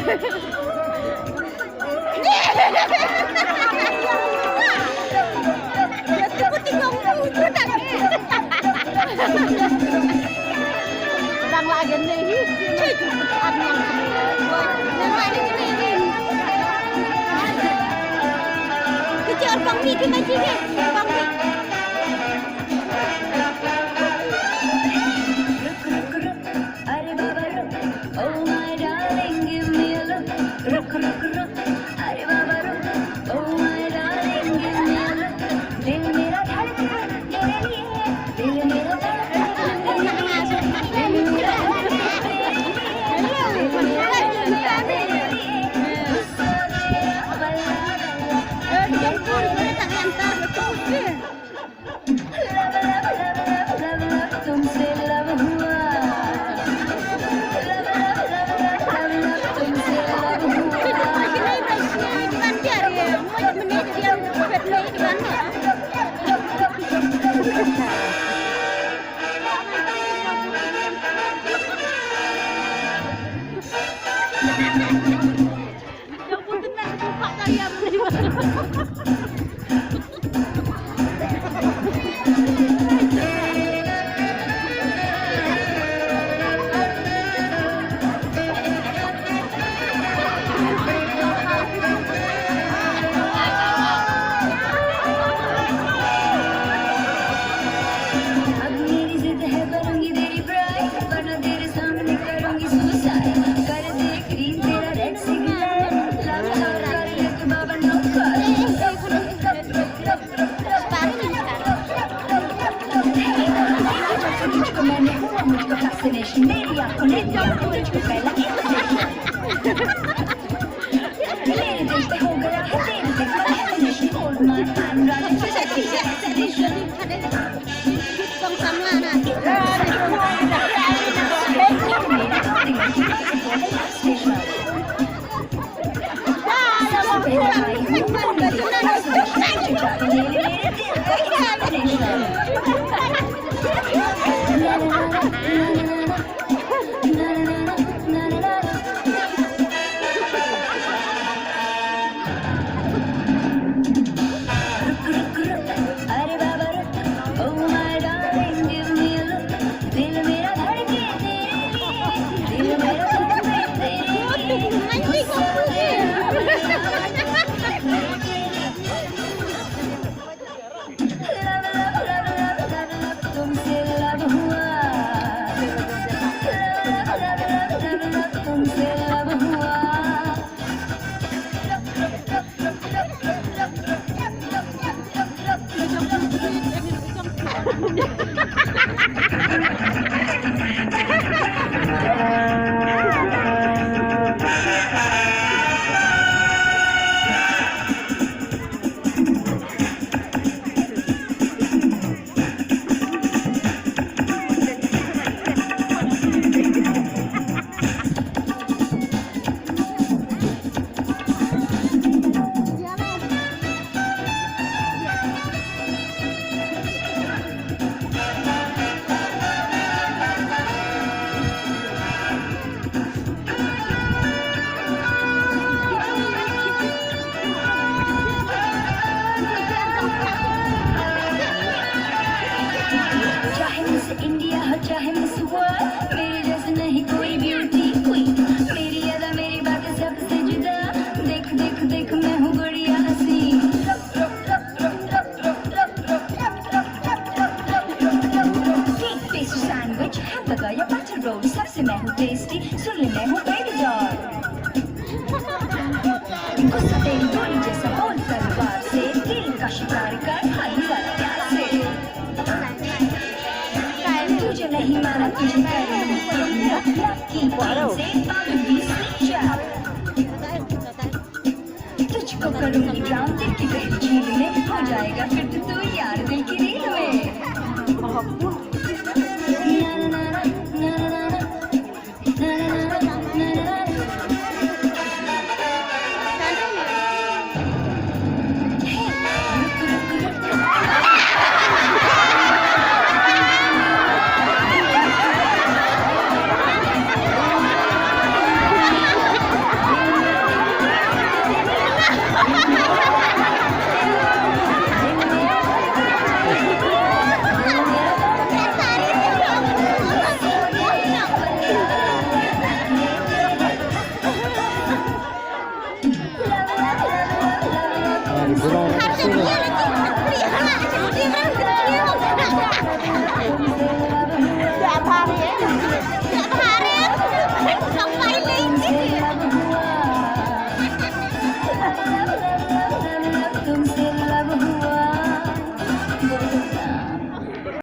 Đang lại cái này chơi ăn ngon rồi nên lại cái này cái chơi con đi cái mấy chi kì con đi Oh my darling, give me a look. Look, look, look. Arey baba look. Oh my darling, give me a look. Dil mera धड़कन तेरे लिए. Dil mera धड़कन तेरे लिए. Dil mera धड़कन तेरे लिए. गुस्सा तेरा बल्ला बल्ला. Love, love, love, love, love, love. तुमसे love हुआ. मेरी आंखों ने तुझको पहला मेरे दिल पे हो गया है तेरे दिल का definition hold my hand không sắm là nè India हो चाहे मिस वर्ल्ड मेरे जैसे नहीं कोई ब्यूटी क्वीन मेरी अदा मेरी बातें सबसे जुदा देख देख देख मैं हूँ गुड़िया हसीन केक पेस्ट्री सैंडविच हैमबर्गर या बटर रोल सबसे मैं हूँ टेस्टी सुन ले मैं हूँ बेबी डॉल गुस्सा तेरी गोली जैसा बोल तलवार से दिल का शिकार कर हाई वाला प्यार से तुझे नहीं माना तुझे की तुझको करूंगी ड्राउन दिल की गई झील में हो जाएगा फिर तो तू यार दिल